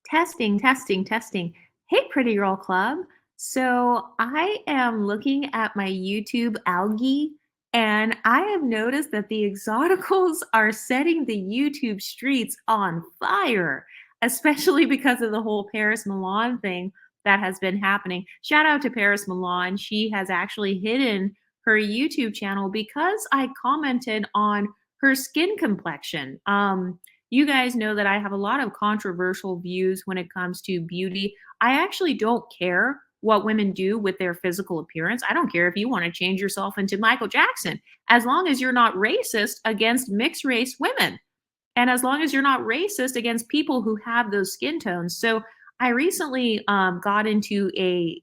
Testing, testing, testing. Hey, Pretty Girl Club. So I am looking at my YouTube algae, and I have noticed that the Exoticals are setting the YouTube streets on fire, especially because of the whole Paris Milan thing that has been happening. Shout out to Paris Milan. She has actually hidden her YouTube channel because I commented on her skin complexion. You guys know that I have a lot of controversial views when it comes to beauty. I actually don't care what women do with their physical appearance. I don't care if you want to change yourself into Michael Jackson, as long as you're not racist against mixed race women. And as long as you're not racist against people who have those skin tones. So I recently got into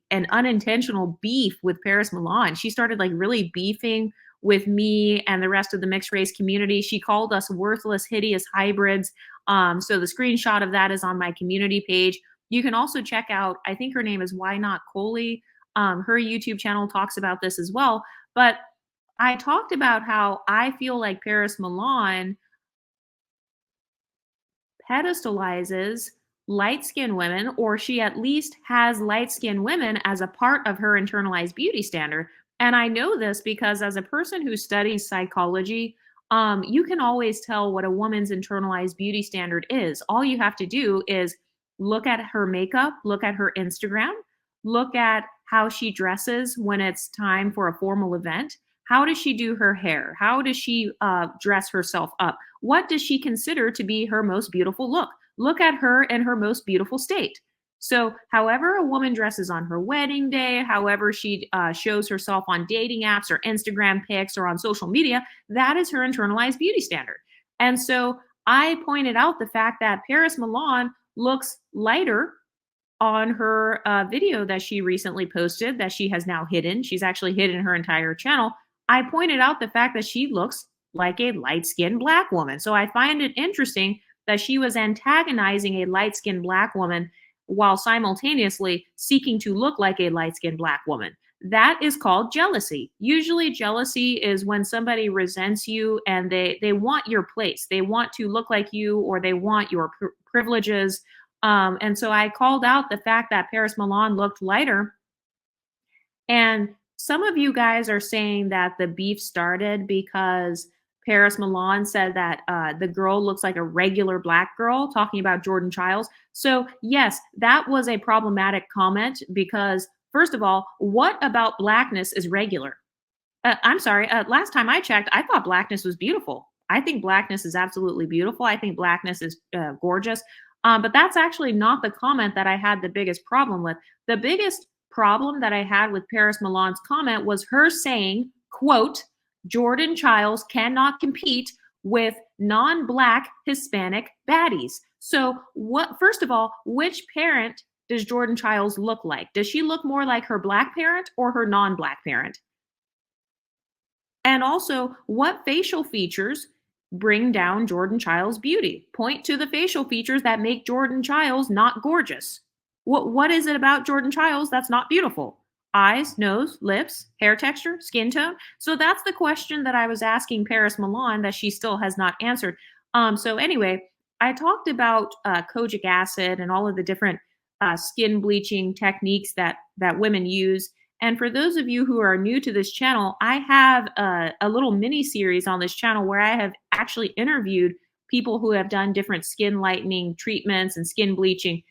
an unintentional beef with Paris Milan. She started like really beefing with me and the rest of the mixed race community. She called us worthless, hideous hybrids. So the screenshot of that is on my community page. You can also check out, I think her name is Why Not Coley. Her YouTube channel talks about this as well. But I talked about how I feel like Paris Milan pedestalizes light skinned women, or she at least has light skinned women as a part of her internalized beauty standard. And I know this because as a person who studies psychology, you can always tell what a woman's internalized beauty standard is. All you have to do is look at her makeup, look at her Instagram, look at how she dresses when it's time for a formal event. How does she do her hair? How does she dress herself up? What does she consider to be her most beautiful look? Look at her in her most beautiful state. So, however a woman dresses on her wedding day, however she shows herself on dating apps or Instagram pics or on social media, that is her internalized beauty standard. And so I pointed out the fact that Paris Milan looks lighter on her video that she recently posted that she has now hidden. She's actually hidden her entire channel. I pointed out the fact that she looks like a light skinned Black woman. So I find it interesting that she was antagonizing a light skinned Black woman while simultaneously seeking to look like a light skinned Black woman. That is called jealousy. Usually, jealousy is when somebody resents you and they want your place. They want to look like you, or they want your privileges. And so I called out the fact that Paris Milan looked lighter. And some of you guys are saying that the beef started because Paris Milan said that the girl looks like a regular Black girl, talking about Jordan Childs. So, yes, that was a problematic comment because, first of all, what about Blackness is regular? I'm sorry. Last time I checked, I thought Blackness was beautiful. I think Blackness is absolutely beautiful. I think Blackness is gorgeous. But that's actually not the comment that I had the biggest problem with. The biggest problem that I had with Paris Milan's comment was her saying, quote, Jordan Childs cannot compete with non-Black Hispanic baddies. So what, first of all, which parent does Jordan Childs look like? Does she look more like her Black parent or her non-Black parent? And also, what facial features bring down Jordan Childs' beauty? Point to the facial features that make Jordan Childs not gorgeous. What is it about Jordan Childs that's not beautiful? Eyes, nose, lips, hair texture, skin tone. So that's the question that I was asking Paris Milan that she still has not answered. So anyway, I talked about kojic acid and all of the different skin bleaching techniques that women use. And for those of you who are new to this channel, I have a little mini series on this channel where I have actually interviewed people who have done different skin lightening treatments and skin bleaching.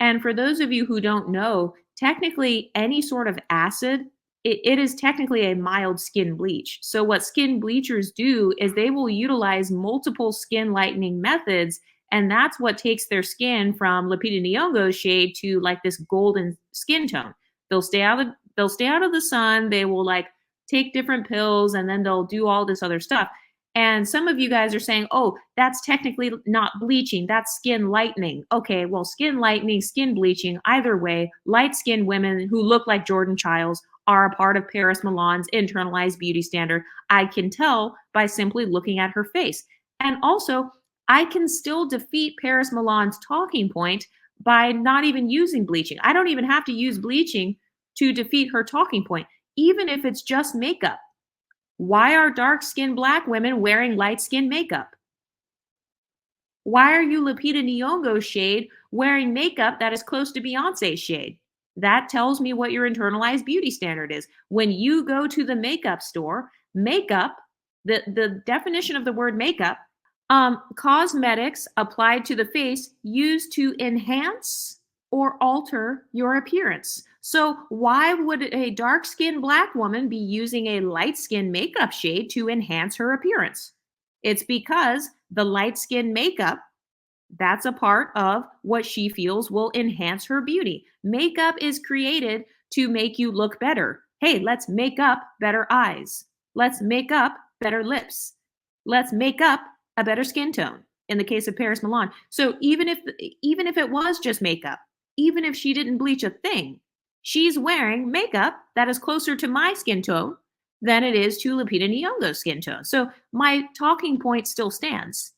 And for those of you who don't know, technically any sort of acid, it is technically a mild skin bleach. So what skin bleachers do is they will utilize multiple skin lightening methods, and that's what takes their skin from Lupita Nyong'o's shade to like this golden skin tone. They'll stay out of the sun. They will like take different pills, and then they'll do all this other stuff. And some of you guys are saying, oh, that's technically not bleaching, that's skin lightening. Okay, well, skin lightening, skin bleaching, either way, light skinned women who look like Jordan Childs are a part of Paris Milan's internalized beauty standard. I can tell by simply looking at her face. And also, I can still defeat Paris Milan's talking point by not even using bleaching. I don't even have to use bleaching to defeat her talking point, even if it's just makeup. Why are dark-skinned Black women wearing light-skinned makeup? Why are you Lupita Nyong'o shade wearing makeup that is close to Beyonce shade? That tells me what your internalized beauty standard is. When you go to the makeup store, makeup, the definition of the word makeup, cosmetics applied to the face used to enhance or alter your appearance. So, why would a dark skinned Black woman be using a light skinned makeup shade to enhance her appearance? It's because the light skin makeup, that's a part of what she feels will enhance her beauty. Makeup is created to make you look better. Hey, let's make up better eyes. Let's make up better lips. Let's make up a better skin tone in the case of Paris Milan. So even if it was just makeup, even if she didn't bleach a thing, she's wearing makeup that is closer to my skin tone than it is to Lupita Nyong'o's skin tone. So my talking point still stands.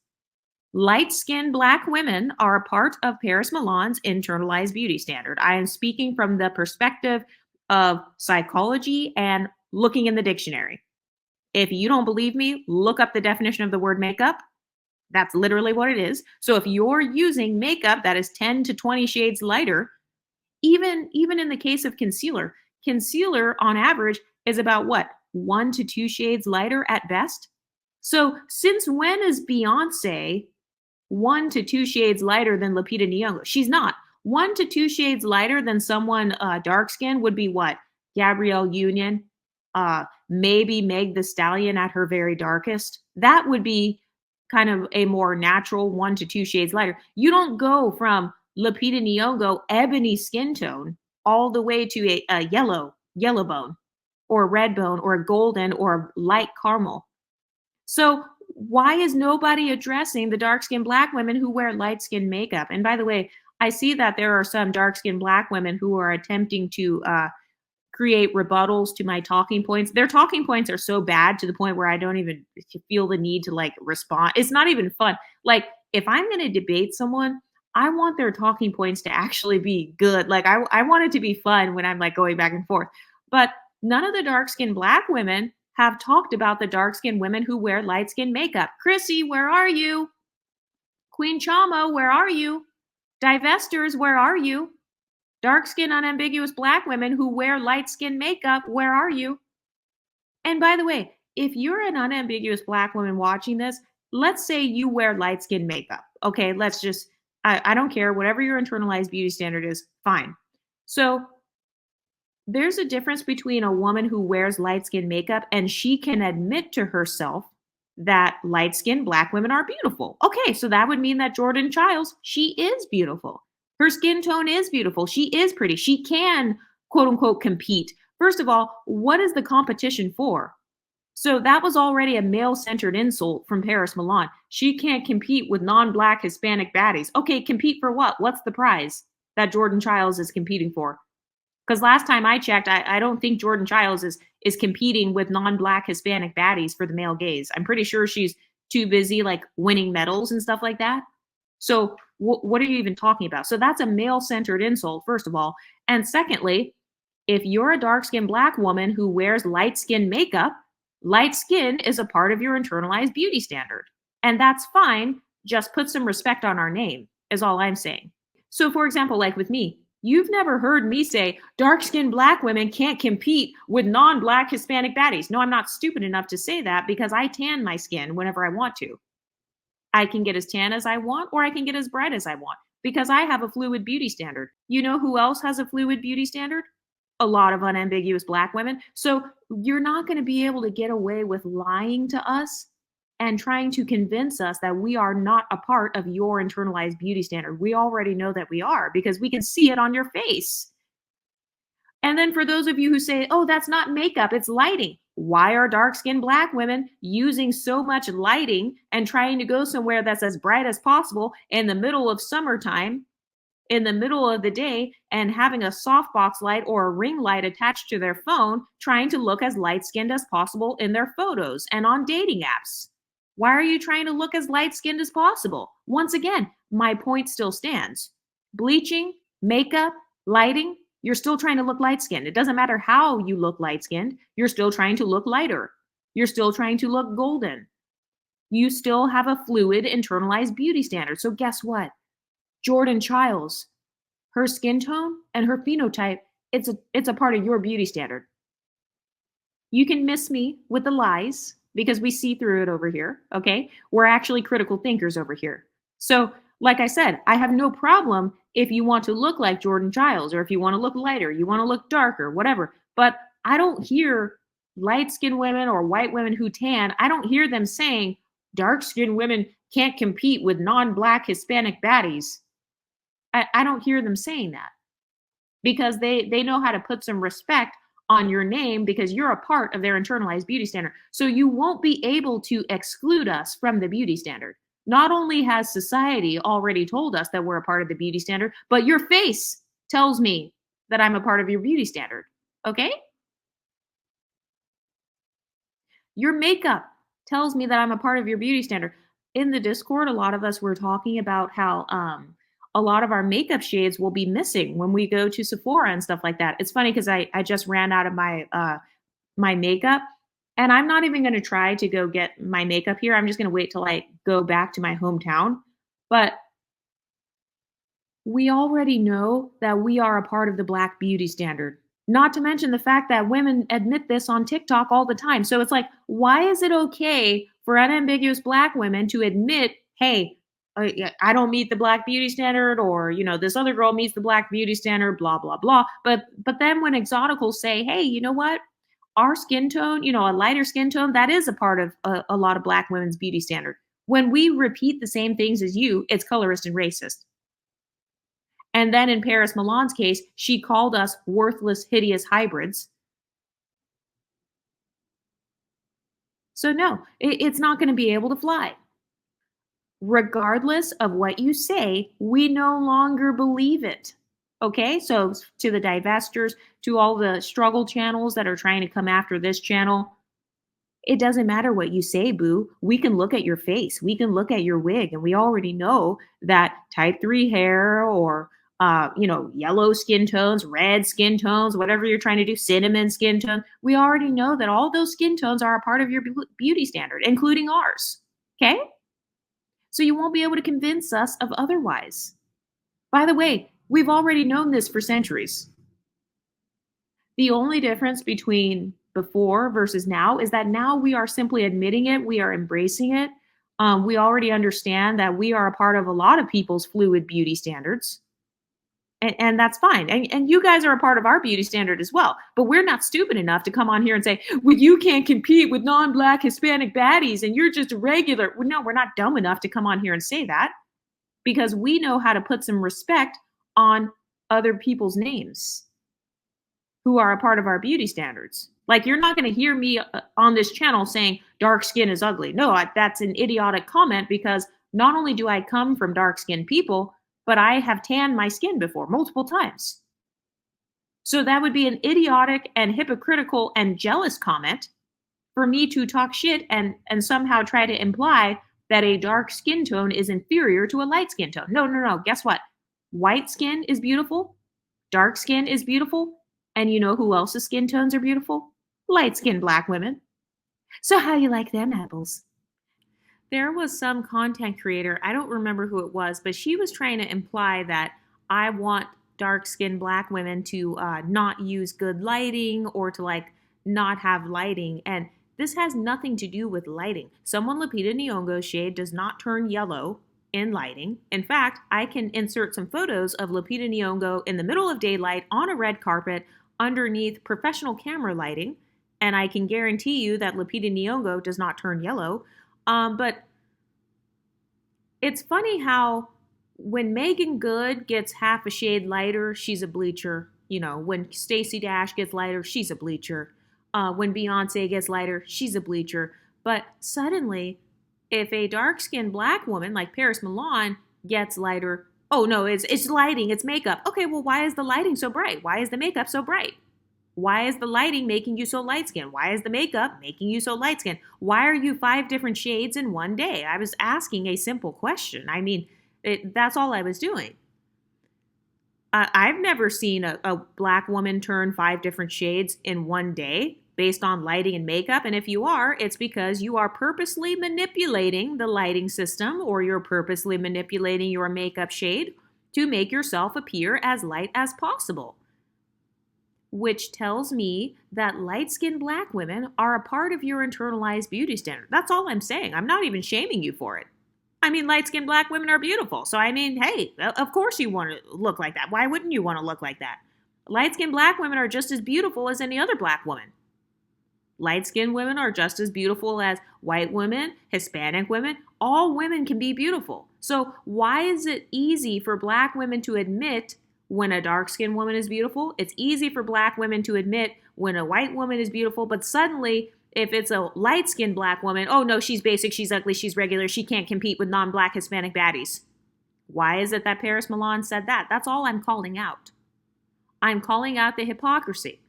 Light skinned Black women are a part of Paris Milan's internalized beauty standard. I am speaking from the perspective of psychology and looking in the dictionary. If you don't believe me, look up the definition of the word makeup. That's literally what it is. So if you're using makeup that is 10 to 20 shades lighter, even in the case of concealer on average is about what? 1 to 2 shades lighter at best. So since when is Beyonce 1 to 2 shades lighter than Lupita Nyong'o? She's not. 1 to 2 shades lighter than someone dark skinned would be what? Gabrielle Union, maybe Meg the Stallion at her very darkest. That would be kind of a more natural 1 to 2 shades lighter. You don't go from Lupita Nyong'o ebony skin tone all the way to a yellow bone or red bone or golden or light caramel. So why is nobody addressing the dark skinned Black women who wear light skinned makeup? And by the way, I see that there are some dark skinned Black women who are attempting to create rebuttals to my talking points. Their talking points are so bad to the point where I don't even feel the need to like respond. It's not even fun. Like if I'm going to debate someone, I want their talking points to actually be good. Like I want it to be fun when I'm like going back and forth. But none of the dark skinned Black women have talked about the dark skinned women who wear light skinned makeup. Chrissy, where are you? Queen Chamo, where are you? Divestors, where are you? Dark skinned, unambiguous Black women who wear light skinned makeup, where are you? And by the way, if you're an unambiguous Black woman watching this, let's say you wear light skinned makeup. Okay, let's just, I don't care, whatever your internalized beauty standard is, fine. So there's a difference between a woman who wears light skinned makeup and she can admit to herself that light skinned Black women are beautiful. Okay, so that would mean that Jordan Childs, she is beautiful. Her skin tone is beautiful. She is pretty. She can, quote unquote, compete. First of all, what is the competition for? So that was already a male centered insult from Paris Milan. She can't compete with non Black Hispanic baddies. Okay, compete for what? What's the prize that Jordan Childs is competing for? Because last time I checked, I don't think Jordan Childs is competing with non-Black Hispanic baddies for the male gaze. I'm pretty sure she's too busy like winning medals and stuff like that. So what are you even talking about? So that's a male-centered insult, first of all. And secondly, if you're a dark-skinned Black woman who wears light-skinned makeup, light skin is a part of your internalized beauty standard. And that's fine. Just put some respect on our name, is all I'm saying. So for example, like with me, you've never heard me say dark-skinned Black women can't compete with non-Black Hispanic baddies. No, I'm not stupid enough to say that because I tan my skin whenever I want to. I can get as tan as I want or I can get as bright as I want because I have a fluid beauty standard. You know who else has a fluid beauty standard? A lot of unambiguous Black women. So you're not going to be able to get away with lying to us and trying to convince us that we are not a part of your internalized beauty standard. We already know that we are because we can see it on your face. And then for those of you who say, oh, that's not makeup, it's lighting. Why are dark-skinned Black women using so much lighting and trying to go somewhere that's as bright as possible in the middle of summertime, in the middle of the day, and having a softbox light or a ring light attached to their phone, trying to look as light-skinned as possible in their photos and on dating apps? Why are you trying to look as light-skinned as possible? Once again, my point still stands. Bleaching, makeup, lighting, you're still trying to look light-skinned. It doesn't matter how you look light-skinned. You're still trying to look lighter. You're still trying to look golden. You still have a fluid internalized beauty standard. So guess what? Jordan Childs, her skin tone and her phenotype, it's a part of your beauty standard. You can miss me with the lies because we see through it over here, okay? We're actually critical thinkers over here. So, like I said, I have no problem if you want to look like Jordan Giles or if you want to look lighter, you want to look darker, whatever. But I don't hear light skinned women or white women who tan, I don't hear them saying dark skinned women can't compete with non black Hispanic baddies. I don't hear them saying that because they know how to put some respect on your name because you're a part of their internalized beauty standard. So you won't be able to exclude us from the beauty standard. Not only has society already told us that we're a part of the beauty standard, but your face tells me that I'm a part of your beauty standard. Okay? Your makeup tells me that I'm a part of your beauty standard. In the Discord, a lot of us were talking about how a lot of our makeup shades will be missing when we go to Sephora and stuff like that. It's funny because I just ran out of my makeup, and I'm not even going to try to go get my makeup here. I'm just going to wait till I go back to my hometown. But we already know that we are a part of the Black beauty standard. Not to mention the fact that women admit this on TikTok all the time. So it's like, why is it okay for unambiguous Black women to admit, hey, yeah, I don't meet the Black beauty standard, or this other girl meets the Black beauty standard, blah blah blah. But then when Exoticals say, hey, you know what? Our skin tone, a lighter skin tone, that is a part of a lot of Black women's beauty standard. When we repeat the same things as you, it's colorist and racist. And then in Paris Milan's case, she called us worthless, hideous hybrids. So, no, it's not going to be able to fly. Regardless of what you say, we no longer believe it. Okay, so to the divestors, to all the struggle channels that are trying to come after this channel, it doesn't matter what you say, boo. We can look at your face, we can look at your wig, and we already know that type 3 hair or yellow skin tones, red skin tones, whatever you're trying to do, cinnamon skin tone. We already know that all those skin tones are a part of your beauty standard, including ours. Okay? So you won't be able to convince us of otherwise. By the way, we've already known this for centuries. The only difference between before versus now is that now we are simply admitting it, we are embracing it. We already understand that we are a part of a lot of people's fluid beauty standards. And that's fine. And you guys are a part of our beauty standard as well. But we're not stupid enough to come on here and say, well, you can't compete with non-Black Hispanic baddies and you're just a regular. Well, no, we're not dumb enough to come on here and say that because we know how to put some respect on other people's names who are a part of our beauty standards. Like, you're not going to hear me on this channel saying dark skin is ugly. No, that's an idiotic comment because not only do I come from dark-skinned people, but I have tanned my skin before multiple times. So that would be an idiotic and hypocritical and jealous comment for me to talk shit and somehow try to imply that a dark skin tone is inferior to a light skin tone. No, no, no. Guess what? White skin is beautiful. Dark skin is beautiful. And you know who else's skin tones are beautiful? Light-skinned Black women. So how you like them apples? There was some content creator, I don't remember who it was, but she was trying to imply that I want dark-skinned Black women to not use good lighting or to not have lighting. And this has nothing to do with lighting. Someone Lupita Nyong'o's shade does not turn yellow in lighting. In fact, I can insert some photos of Lupita Nyong'o in the middle of daylight on a red carpet underneath professional camera lighting, and I can guarantee you that Lupita Nyong'o does not turn yellow. But it's funny how when Megan Good gets half a shade lighter, she's a bleacher. When Stacey Dash gets lighter, she's a bleacher. When Beyonce gets lighter, she's a bleacher. But suddenly, if a dark-skinned Black woman like Paris Milan gets lighter, oh no, it's lighting, it's makeup. Okay, well, why is the lighting so bright? Why is the makeup so bright? Why is the lighting making you so light-skinned? Why is the makeup making you so light-skinned? Why are you 5 different shades in one day? I was asking a simple question. I mean, that's all I was doing. I've never seen a Black woman turn 5 different shades in one day. based on lighting and makeup. And if you are, it's because you are purposely manipulating the lighting system, or you're purposely manipulating your makeup shade to make yourself appear as light as possible. Which tells me that light-skinned Black women are a part of your internalized beauty standard. That's all I'm saying. I'm not even shaming you for it. I mean, light-skinned Black women are beautiful. So, I mean, hey, of course you want to look like that. Why wouldn't you want to look like that? Light-skinned Black women are just as beautiful as any other Black woman. Light-skinned women are just as beautiful as white women, Hispanic women. All women can be beautiful. So why is it easy for Black women to admit when a dark-skinned woman is beautiful? It's easy for Black women to admit when a white woman is beautiful, but suddenly, if it's a light-skinned Black woman, oh no, she's basic, she's ugly, she's regular, she can't compete with non-Black Hispanic baddies. Why is it that Paris Milan said that? That's all I'm calling out. I'm calling out the hypocrisy.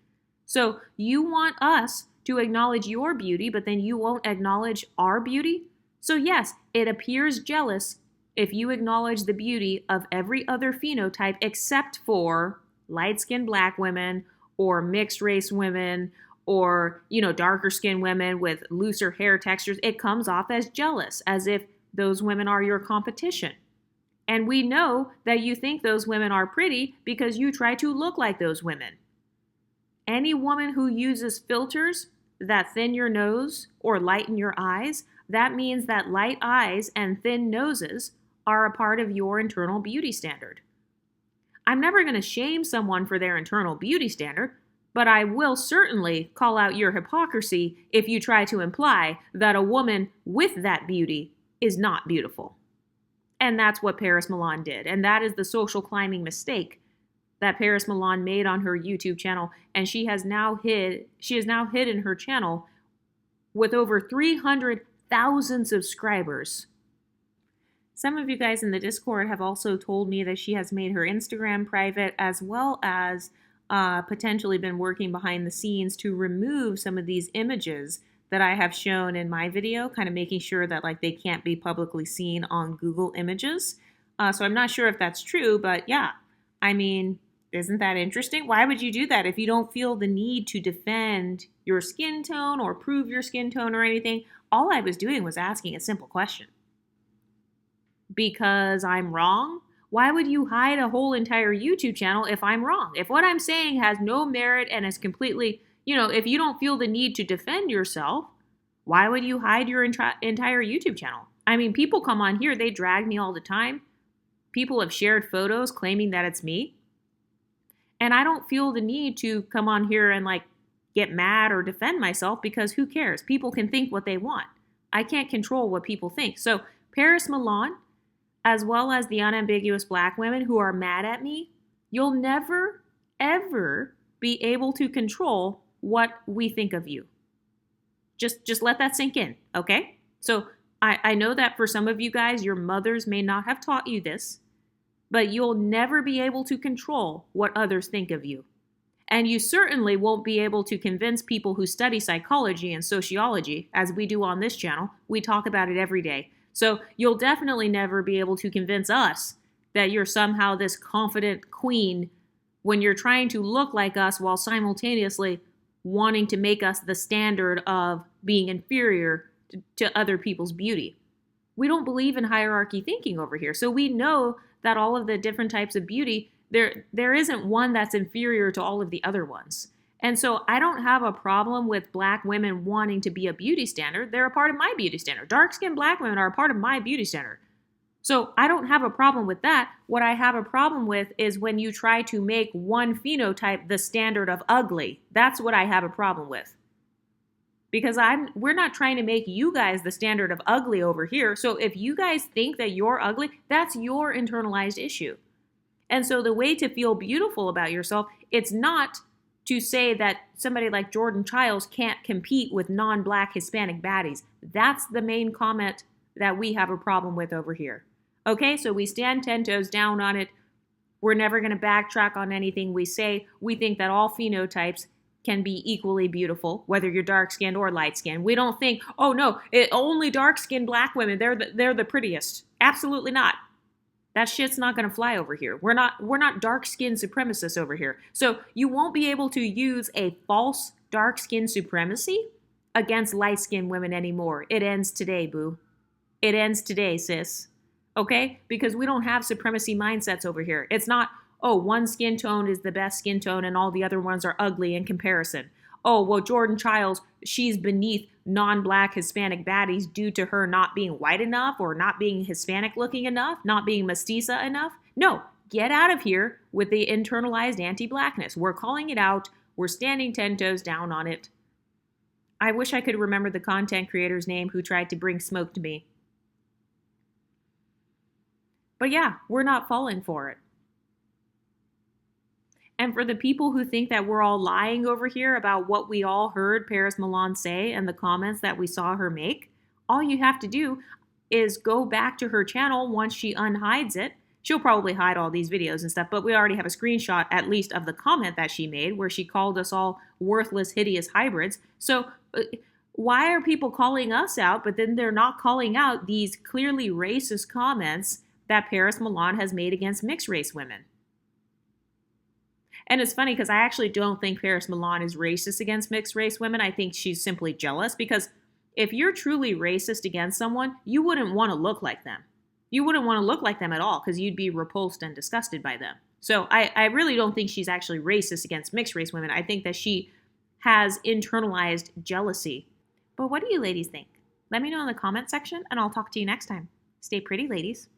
So you want us to acknowledge your beauty, but then you won't acknowledge our beauty? So yes, it appears jealous if you acknowledge the beauty of every other phenotype except for light-skinned Black women or mixed race women or, darker skinned women with looser hair textures. It comes off as jealous, as if those women are your competition. And we know that you think those women are pretty because you try to look like those women. Any woman who uses filters that thin your nose or lighten your eyes, that means that light eyes and thin noses are a part of your internal beauty standard. I'm never going to shame someone for their internal beauty standard, but I will certainly call out your hypocrisy if you try to imply that a woman with that beauty is not beautiful. And that's what Paris Milan did. And that is the social climbing mistake that Paris Milan made on her YouTube channel. And she has now hidden her channel with over 300,000 subscribers. Some of you guys in the Discord have also told me that she has made her Instagram private, as well as potentially been working behind the scenes to remove some of these images that I have shown in my video, kind of making sure that they can't be publicly seen on Google Images. So I'm not sure if that's true, but yeah, I mean, isn't that interesting? Why would you do that if you don't feel the need to defend your skin tone or prove your skin tone or anything? All I was doing was asking a simple question. Because I'm wrong? Why would you hide a whole entire YouTube channel if I'm wrong? If what I'm saying has no merit and is completely, if you don't feel the need to defend yourself, why would you hide your entire YouTube channel? I mean, people come on here, they drag me all the time. People have shared photos claiming that it's me. And I don't feel the need to come on here and get mad or defend myself, because who cares? People can think what they want. I can't control what people think. So Paris Milan, as well as the unambiguous Black women who are mad at me, you'll never, ever be able to control what we think of you. Just let that sink in, okay? So I know that for some of you guys, your mothers may not have taught you this, but you'll never be able to control what others think of you. And you certainly won't be able to convince people who study psychology and sociology, as we do on this channel. We talk about it every day. So you'll definitely never be able to convince us that you're somehow this confident queen when you're trying to look like us while simultaneously wanting to make us the standard of being inferior to other people's beauty. We don't believe in hierarchy thinking over here. So we know that all of the different types of beauty, there isn't one that's inferior to all of the other ones. And so I don't have a problem with Black women wanting to be a beauty standard. They're a part of my beauty standard. Dark-skinned Black women are a part of my beauty standard. So I don't have a problem with that. What I have a problem with is when you try to make one phenotype the standard of ugly. That's what I have a problem with. Because we're not trying to make you guys the standard of ugly over here. So if you guys think that you're ugly, that's your internalized issue. And so the way to feel beautiful about yourself, it's not to say that somebody like Jordan Childs can't compete with non-Black Hispanic baddies. That's the main comment that we have a problem with over here. Okay, so we stand 10 toes down on it. We're never going to backtrack on anything we say. We think that all phenotypes can be equally beautiful, whether you're dark-skinned or light-skinned. We don't think, oh no, only dark-skinned Black women, they're the prettiest. Absolutely not. That shit's not going to fly over here. We're not dark-skinned supremacists over here. So you won't be able to use a false dark skin supremacy against light skinned women anymore. It ends today, boo. It ends today, sis. Okay? Because we don't have supremacy mindsets over here. It's not, oh, one skin tone is the best skin tone and all the other ones are ugly in comparison. Oh, well, Jordan Childs, she's beneath non black Hispanic baddies due to her not being white enough or not being Hispanic looking enough, not being mestiza enough. No, get out of here with the internalized anti blackness. We're calling it out. We're standing 10 toes down on it. I wish I could remember the content creator's name who tried to bring smoke to me. But yeah, we're not falling for it. And for the people who think that we're all lying over here about what we all heard Paris Milan say and the comments that we saw her make, all you have to do is go back to her channel once she unhides it. She'll probably hide all these videos and stuff, but we already have a screenshot, at least, of the comment that she made where she called us all worthless, hideous hybrids. So why are people calling us out, but then they're not calling out these clearly racist comments that Paris Milan has made against mixed race women? And it's funny because I actually don't think Paris Milan is racist against mixed race women. I think she's simply jealous because if you're truly racist against someone, you wouldn't want to look like them. You wouldn't want to look like them at all because you'd be repulsed and disgusted by them. So I really don't think she's actually racist against mixed race women. I think that she has internalized jealousy. But what do you ladies think? Let me know in the comment section and I'll talk to you next time. Stay pretty, ladies.